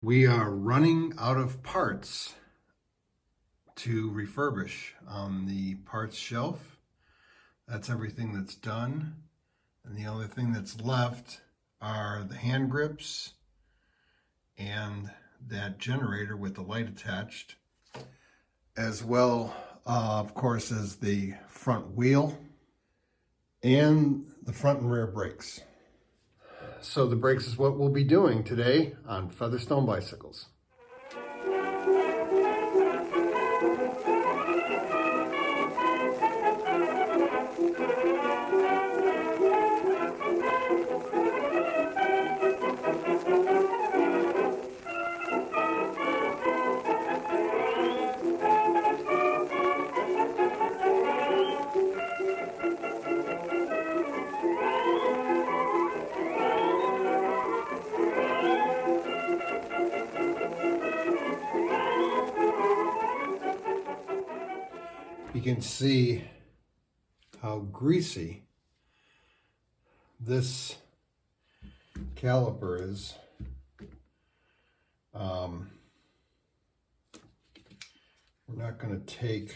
We are running out of parts to refurbish on the parts shelf. That's everything that's done. And the only thing that's left are the hand grips and that generator with the light attached, as well, of course, as the front wheel and the front and rear brakes. So the brakes is what we'll be doing today on Featherstone bicycles. You can see how greasy this caliper is. We're not going to take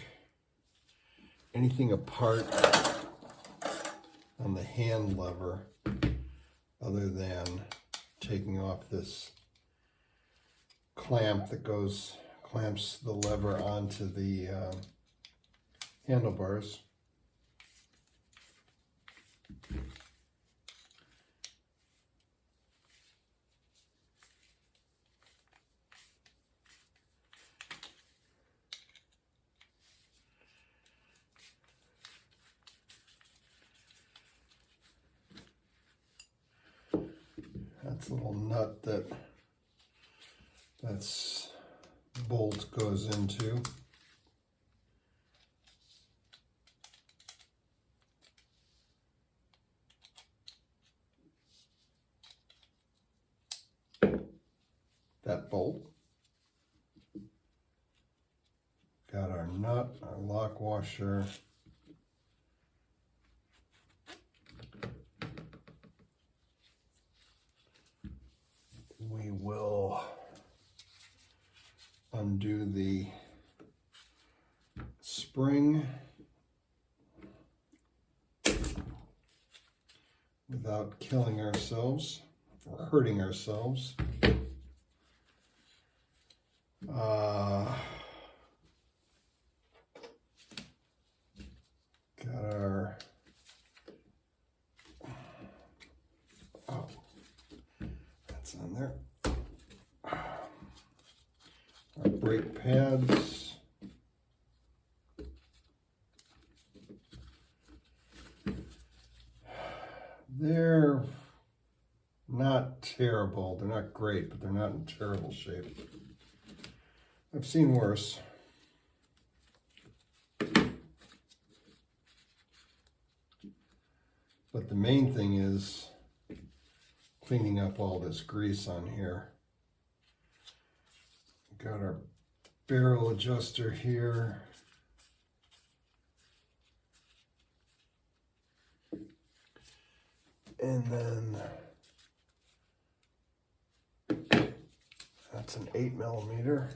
anything apart on the hand lever other than taking off this clamp that clamps the lever onto the handlebars. That's a little nut that's bolt goes into. That bolt. Got our nut, our lock washer. We will undo the spring without killing ourselves or hurting ourselves. Got our that's on there. Our brake pads. They're not terrible. They're not great, but they're not in terrible shape. I've seen worse. But the main thing is cleaning up all this grease on here. Got our barrel adjuster here. And then that's an 8mm.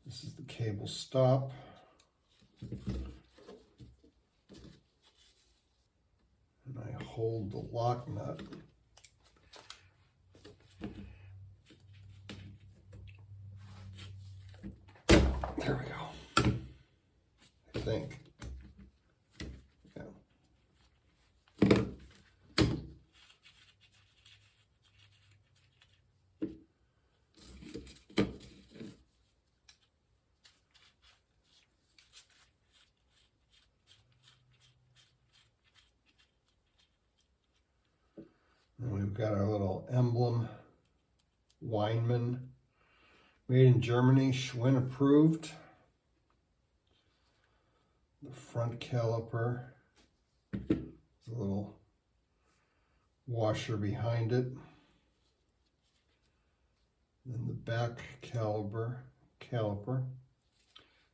This is the cable stop. And I hold the lock nut. There we go. I think. Yeah. And we've got our little emblem, Weinmann, made in Germany, Schwinn approved. The front caliper. There's a little washer behind it. Then the back caliper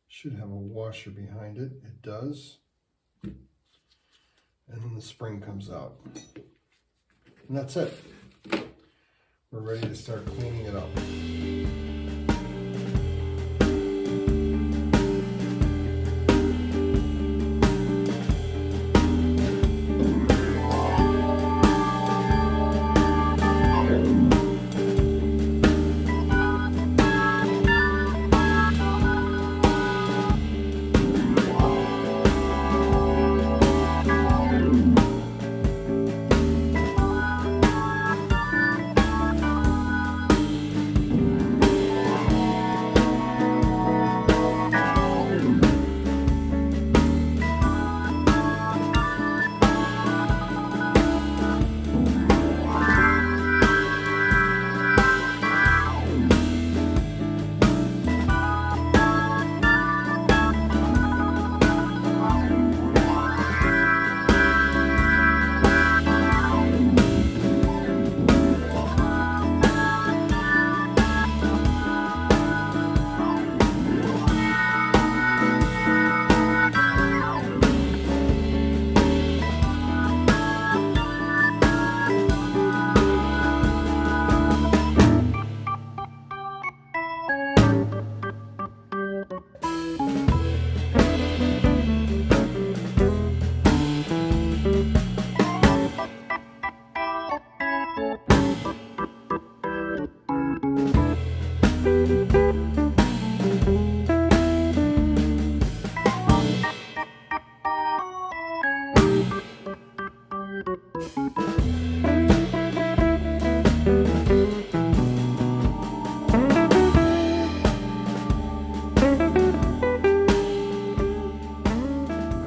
should have a washer behind it. It does. And then the spring comes out. And that's it. We're ready to start cleaning it up.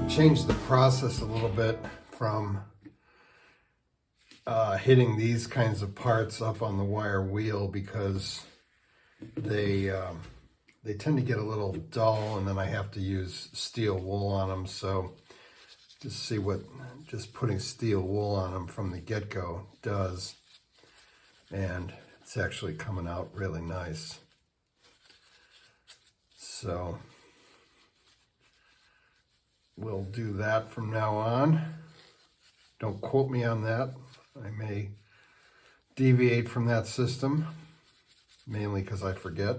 Changed the process a little bit from hitting these kinds of parts up on the wire wheel because they tend to get a little dull, and then I have to use steel wool on them. So just see what just putting steel wool on them from the get-go does, and it's actually coming out really nice. So we'll do that from now on. Don't quote me on that. I may deviate from that system, mainly because I forget.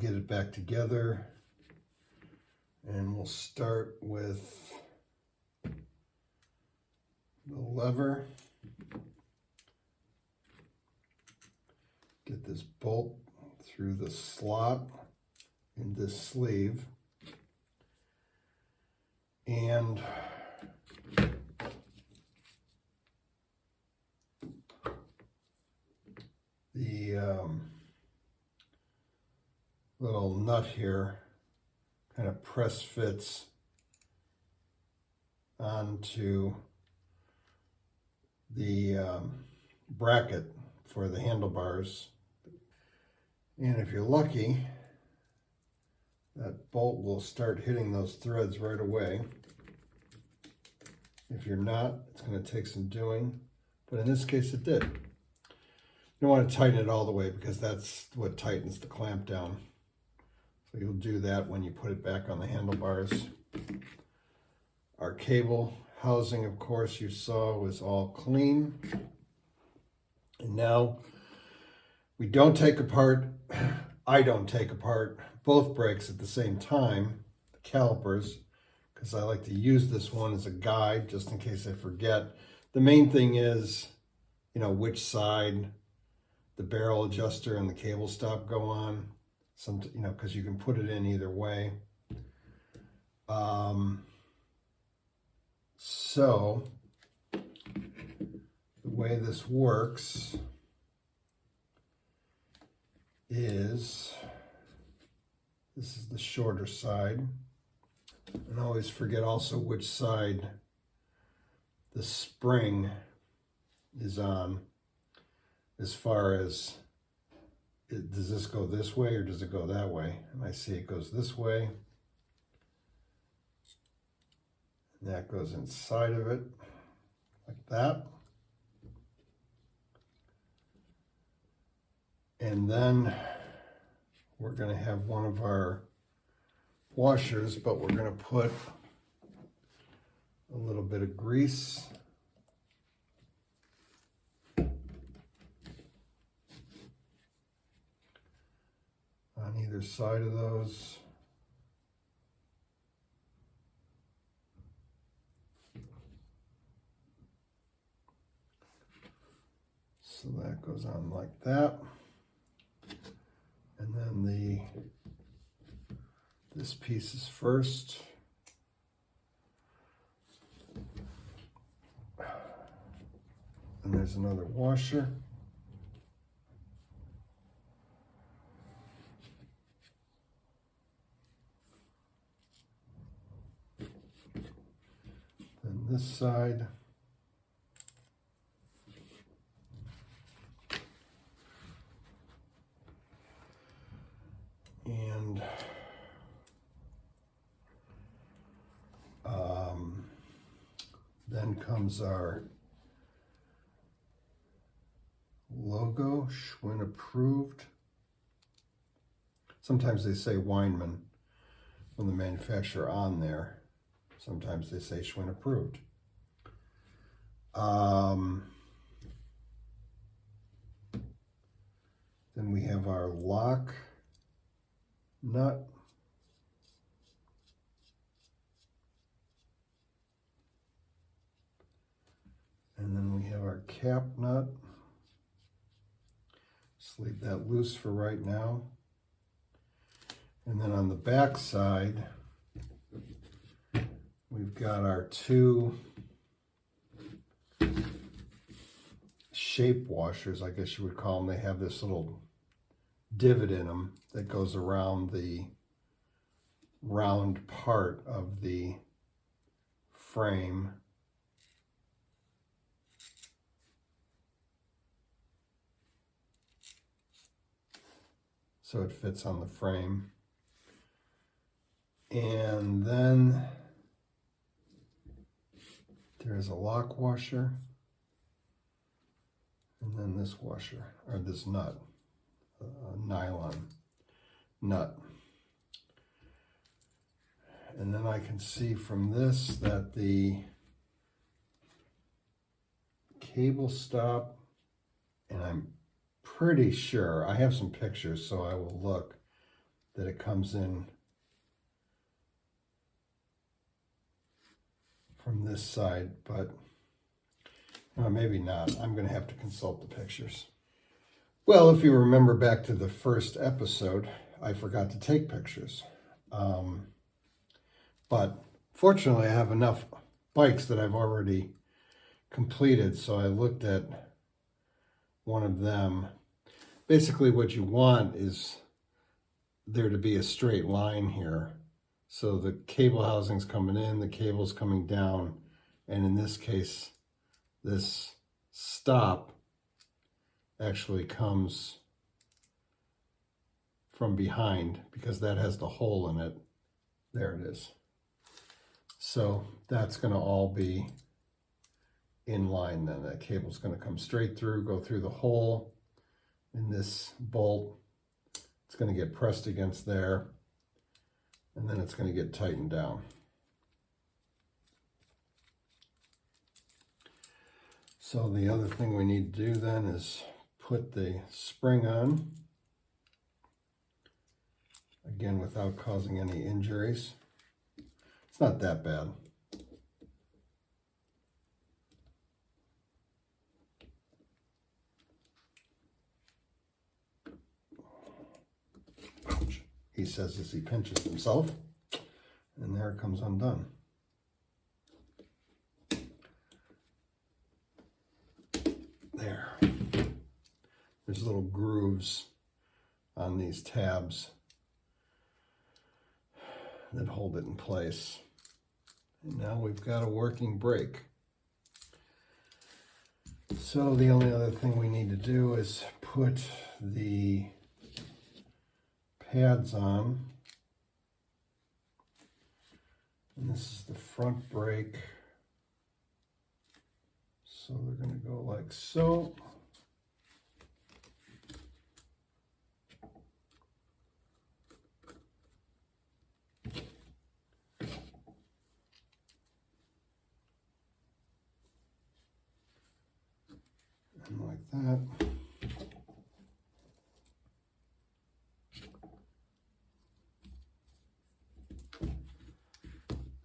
get it back together, and we'll start with the lever. Get this bolt through the slot in this sleeve, and the little nut here kind of press fits onto the bracket for the handlebars. And if you're lucky, that bolt will start hitting those threads right away. If you're not, it's going to take some doing, but in this case it did. You don't want to tighten it all the way because that's what tightens the clamp down. So you'll do that when you put it back on the handlebars. Our cable housing, of course, you saw was all clean. And now we don't take apart, I don't take apart both brakes at the same time, the calipers, because I like to use this one as a guide just in case I forget. The main thing is, you know, which side the barrel adjuster and the cable stop go on. You know, because you can put it in either way. So the way this works is, this is the shorter side. And I always forget also which side the spring is on, as far as, does this go this way or does it go that way? And I see it goes this way. And that goes inside of it, like that. And then we're going to have one of our washers, but we're going to put a little bit of grease on either side of those. So that goes on like that. And then this piece is first. And there's another washer. Then this side. And then comes our logo, Schwinn approved. Sometimes they say Weinmann when the manufacturer on there. Sometimes they say Schwinn approved. Then we have our lock nut. And then we have our cap nut. Just leave that loose for right now. And then on the back side, we've got our two shape washers, I guess you would call them. They have this little divot in them that goes around the round part of the frame. So it fits on the frame. And then there's a lock washer. And then this washer, or this nut, nylon nut. And then I can see from this that the cable stop, and I'm pretty sure, I have some pictures so I will look, that it comes in from this side, but maybe not. I'm going to have to consult the pictures. Well, if you remember back to the first episode, I forgot to take pictures. But fortunately, I have enough bikes that I've already completed, so I looked at one of them. Basically, what you want is there to be a straight line here. So the cable housing's coming in, the cable's coming down, and in this case, this stop actually comes from behind because that has the hole in it. There it is. So that's going to all be in line then. That cable's going to come straight through, go through the hole in this bolt. It's going to get pressed against there, and then it's going to get tightened down. So the other thing we need to do then is put the spring on, again without causing any injuries. It's not that bad. Ouch, he says as he pinches himself, and there it comes undone. There. There's little grooves on these tabs that hold it in place. And now we've got a working brake. So the only other thing we need to do is put the pads on. And this is the front brake. So they're going to go like so. And like that.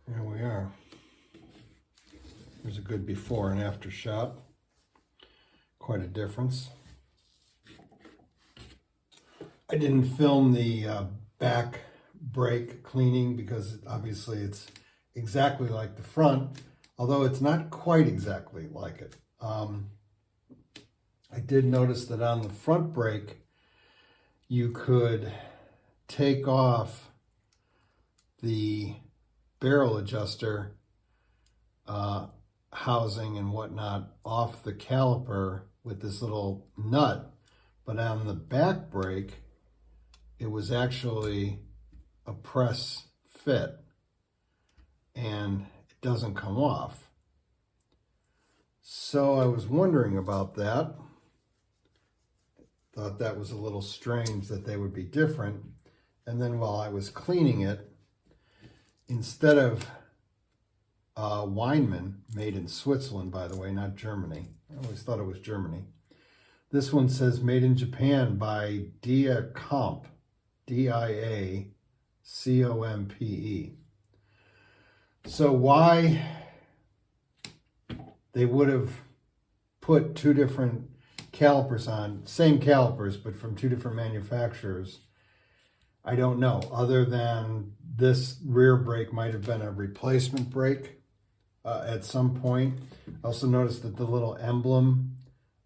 There we are. There's a good before and after shot. Quite a difference. I didn't film the back brake cleaning because obviously it's exactly like the front, although it's not quite exactly like it. I did notice that on the front brake, you could take off the barrel adjuster housing and whatnot off the caliper with this little nut, but on the back brake, it was actually a press fit and it doesn't come off. So I was wondering about that. Thought that was a little strange that they would be different. And then while I was cleaning it, instead of Weinmann, made in Switzerland, by the way, not Germany. I always thought it was Germany. This one says made in Japan by Diacompe, Diacompe. So why they would have put two different calipers on, same calipers, but from two different manufacturers, I don't know, other than this rear brake might have been a replacement brake at some point. I also noticed that the little emblem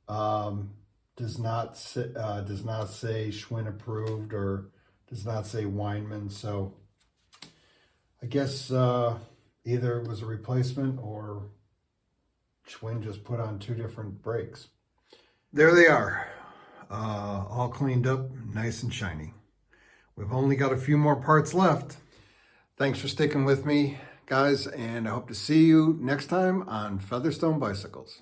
does not say Schwinn approved or does not say Weinmann. So I guess either it was a replacement or Schwinn just put on two different brakes. There they are, all cleaned up, nice and shiny. We've only got a few more parts left. Thanks for sticking with me, guys, and I hope to see you next time on Featherstone Bicycles.